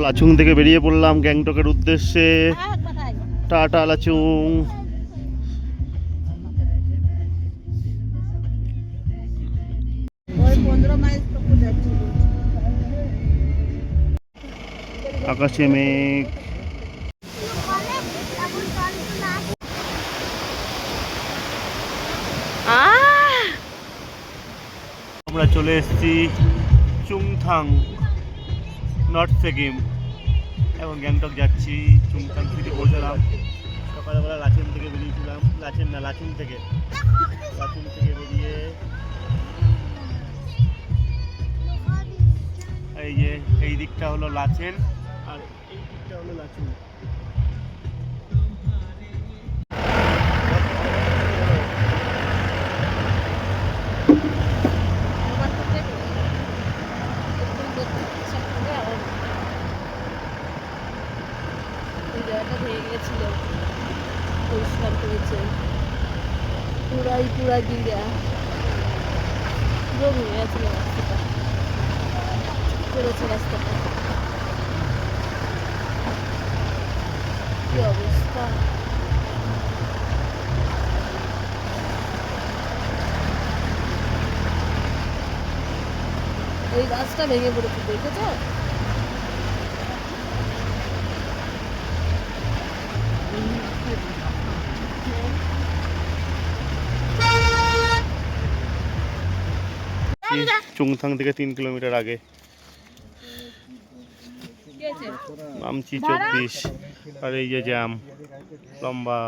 লাচুং থেকে বেরিয়ে পড়লাম গ্যাংটকের উদ্দেশ্যে। টাটা লাচুং। আকাশে মেঘ। আমরা চলে এসেছি চুংথাং নর্থ সিকিম। এখন গ্যাংটক যাচ্ছি। চুংথাং সিটি পৌঁছালাম। সকালবেলা লাচুং থেকে বেরিয়েছিলাম। লাচুং থেকে বেরিয়ে এই যে এই দিকটা হলো লাচেন আর এই দিকটা হলো লাচুং। পরিষ্কার করেছে পুরা গিরা পুরো ভেঙে গেছিল রাস্তাটা, করেছে রাস্তাটা। কি অবস্থা! ওই গাছটা ভেঙে পড়েছে, দেখেছ? চুংথাং থেকে 3 কিলোমিটার আগে। নামছি 24 আর এই যে জ্যাম লম্বা।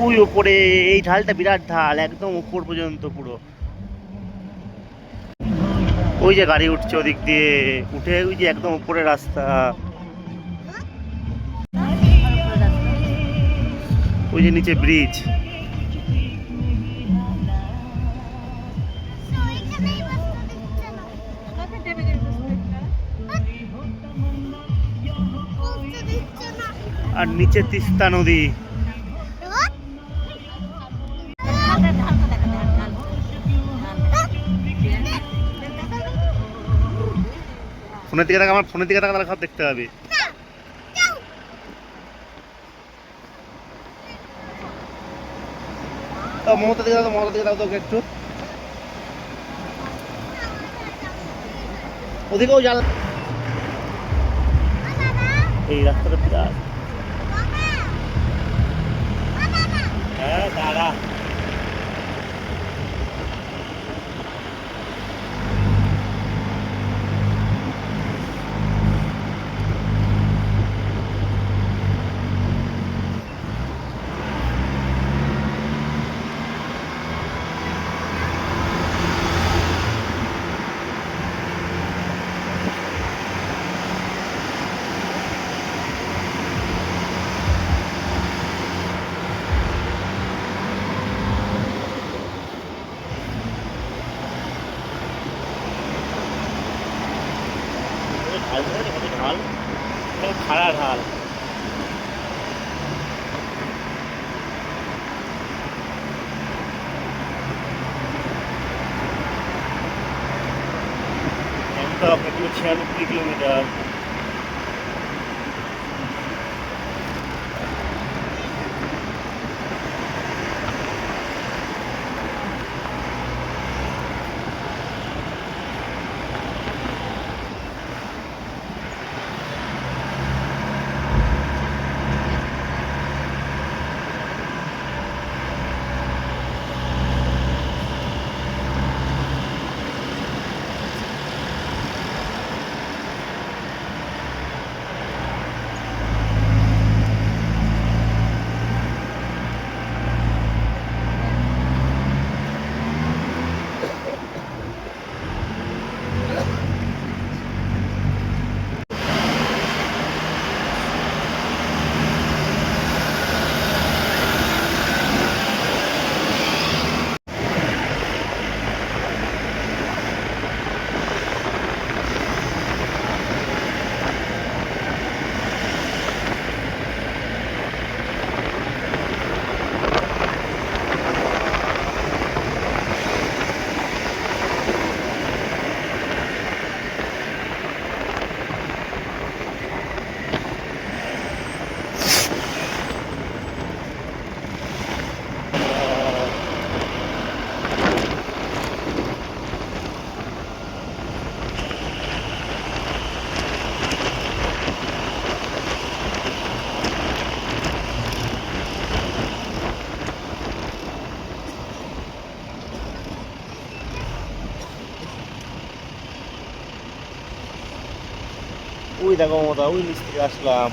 ওই ওপরে এই ঢালটা বিরাট ঢাল, একদম উপর পর্যন্ত পুরো। ওই যে গাড়ি উঠছে ওদিক দিয়ে, উঠে ওই যে একদম উপরে রাস্তা। ওই যে নিচে ব্রিজ। আর নিচে তিস্তা নদী। ফোনের দিকে আমার ফোনের দিকে তাহলে সব দেখতে হবে। মমতা দিকে দাও, মমতা দিকে দাও তোকে একটু। ওদিকেও জাল। এই রাস্তাটা বিরাট। হ্যাঁ দাঁড়া। ঢাল খাড়া ঢাল। গ্যাংটক এগুলো 96 কিলোমিটার। দেখো মমতা, ওই নিচ থেকে আসলাম।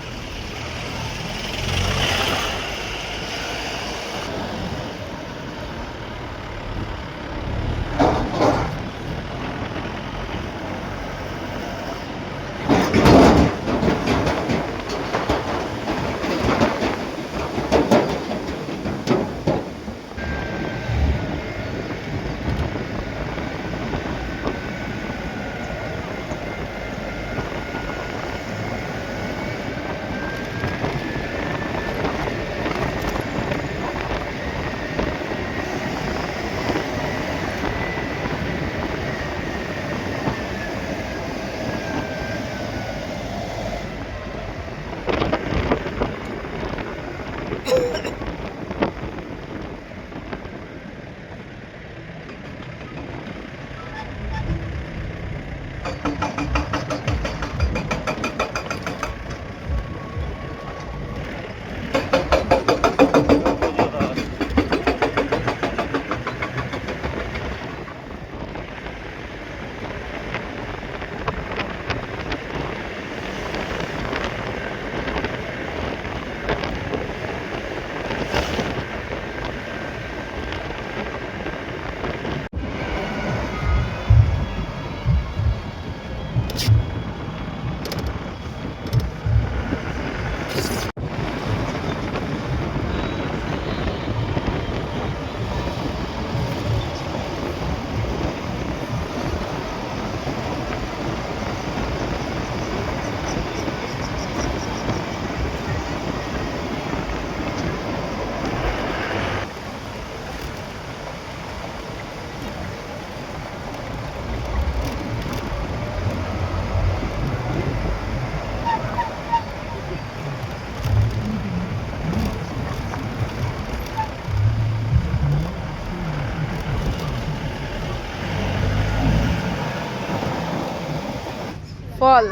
ফল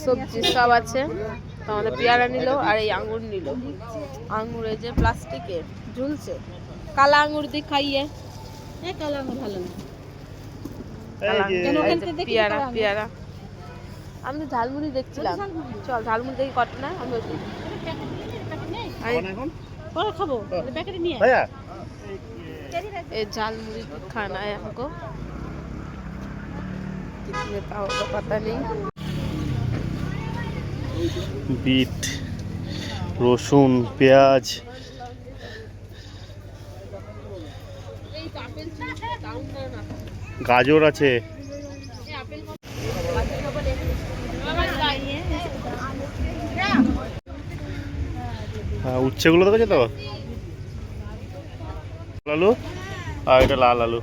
সবজি সব আছে। তো আমাদের পেয়ারা নিল আর এই আঙ্গুর নিল। আঙ্গুর এই যে প্লাস্টিকে ঝুলছে। কালা আঙ্গুর দিয়ে খাইয়ে। কালা আঙ্গুর ভালো না। পেয়ারা পেয়ারা। আমি তো ঝালমুড়ি দেখছিলাম। চল ঝালমুড়ি দেখি কত না। আমি খাবো প্যাকেটে নিয়ে। এই ঝালমুড়ি খানা है हमको। कितने का होगा पता नहीं। বিট, রসুন, পেঁয়াজ, গাজর আছে। উচ্ছেগুলো দেখেছো তো, আলু আর এটা লাল আলু।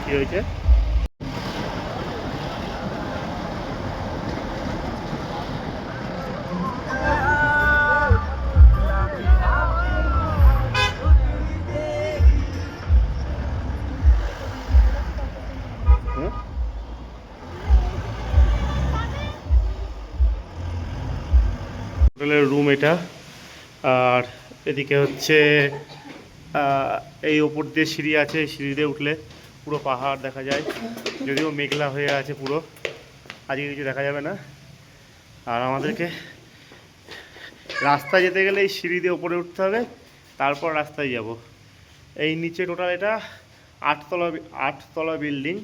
কি হয়েছে? হোটেলের রুম এটা। আর এদিকে হচ্ছে এই ওপর দিয়ে সিঁড়ি আছে, সিঁড়ি দিয়ে উঠলে পুরো পাহাড় দেখা যায়। যদিও মেঘলা হয়ে আছে পুরো, আজকে কিছু দেখা যাবে না। আর আমাদেরকে রাস্তায় যেতে গেলে এই সিঁড়ি দিয়ে ওপরে উঠতে হবে, তারপর রাস্তায় যাব। এই নিচে টোটাল এটা আটতলা বিল্ডিং।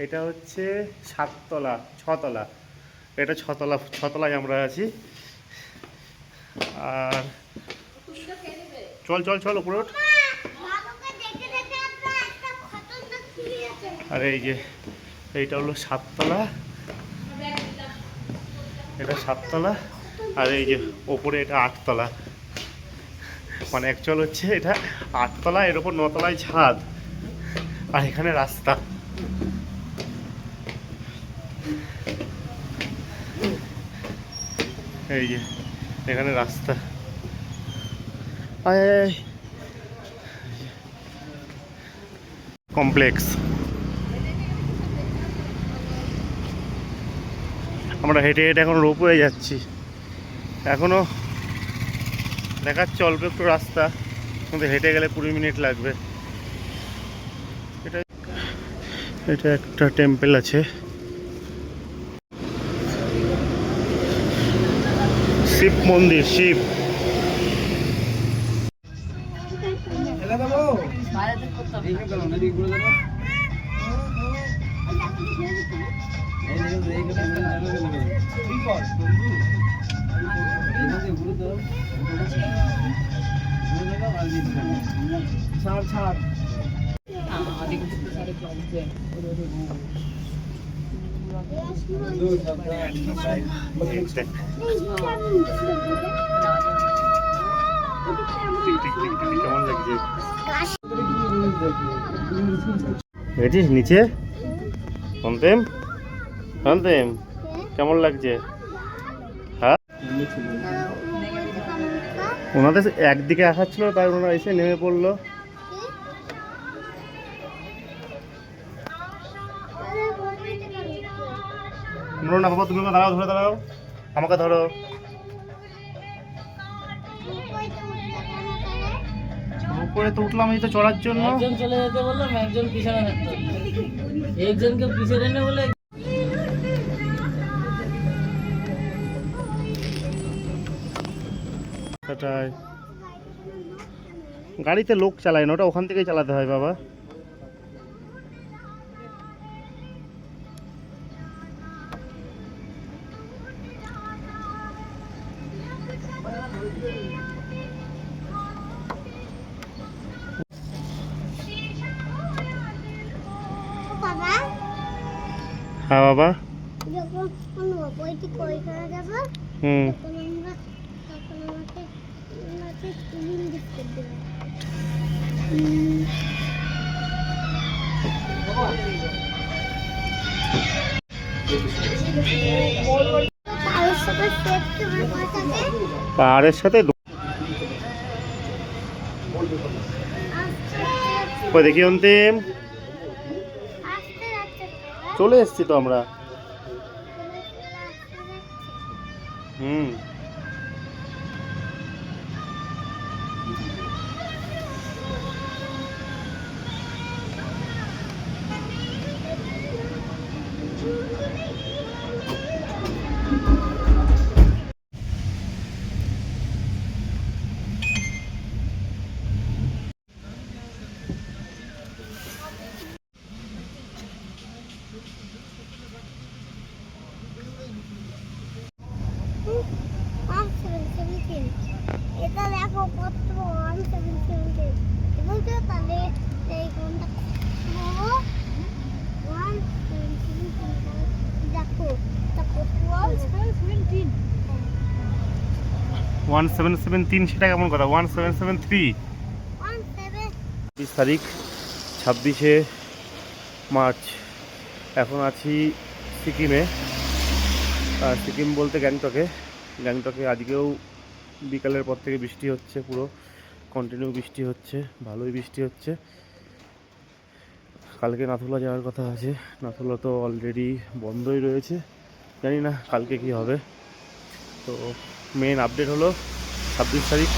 এটা হচ্ছে 7তলা 6তলা। এটা ছতলায় আমরা আছি। আর চল চল চল উপরে ওঠ। আর এই যে এইটা হলো 7তলা, এটা 7তলা। আর এই যে ওপরে এটা 8তলা। মানে অ্যাকচুয়াল হচ্ছে এটা 8তলা, এর ওপর 9তলায় ছাদ, আর এখানে রাস্তা। এই যে এখানে রাস্তা। কমপ্লেক্স। আমরা হেঁটে হেঁটে এখন রোপওয়ে যাচ্ছি। এখনও দেখাচ্ছে অল্প একটু রাস্তা, কিন্তু হেঁটে গেলে 20 মিনিট লাগবে। এটা এটা একটা টেম্পল আছে, শিব মন্দির, শিব। কেমন লাগছে? দেখেছিস নিচে? অন্তেম, অন্তেম কেমন লাগছে? হ্যাঁ, ওনাদের একদিকে আসাচ্ছিল, তাই ওনারা এসে নেমে পড়লো। ধরো না বাবা, তুমি দাঁড়াও, ধরে দাঁড়াও, আমাকে ধরো। উপরে তো উঠলাম এই তো চড়ার জন্য। একজন চলে যেতে বললাম, একজন পিছনে থাকতো, একজনকে পিছনে এনে বলে। সেটাই, গাড়িতে লোক চালায় না, ওটা ওখান থেকেই চালাতে হয় বাবা। হ্যাঁ বাবা। হুম। 'পাহাড়ের সাথে কই দেখি অন্তিম, চলে এসছি তো আমরা। হুম। এটা দেখো কত 177 বলতে তাহলে এই কোনটা 177 দেখো দেখো 177 1773 সেটা কেমন কথা? 1773। 20 তারিখ, 26শে মার্চ। এখন আছি সিকিমে। সিকিম বলতে গ্যাংটকে। গ্যাংটকে আজকেও বিকালের পর থেকে বৃষ্টি হচ্ছে, পুরো কন্টিনিউ বৃষ্টি হচ্ছে, ভালোই বৃষ্টি হচ্ছে। কালকে নাথুলা যাওয়ার কথা আছে, নাথুলা তো অলরেডি বন্ধই রয়েছে, জানি না কালকে কি হবে। তো মেন আপডেট হলো 26 তারিখ,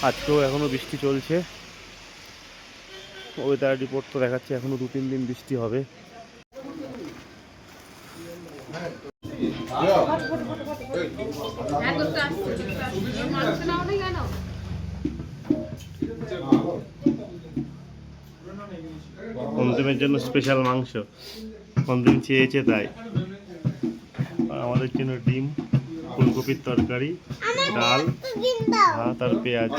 আজকেও এখনও বৃষ্টি চলছে। ওয়েদার রিপোর্ট তো দেখাচ্ছে এখনও 2-3 দিন বৃষ্টি হবে। অন্তিমের জন্য স্পেশাল মাংস, অন্তিম চেয়েছে তাই। আর আমাদের জন্য ডিম, ফুলকপির তরকারি, ডাল, ভাত আর পেঁয়াজ।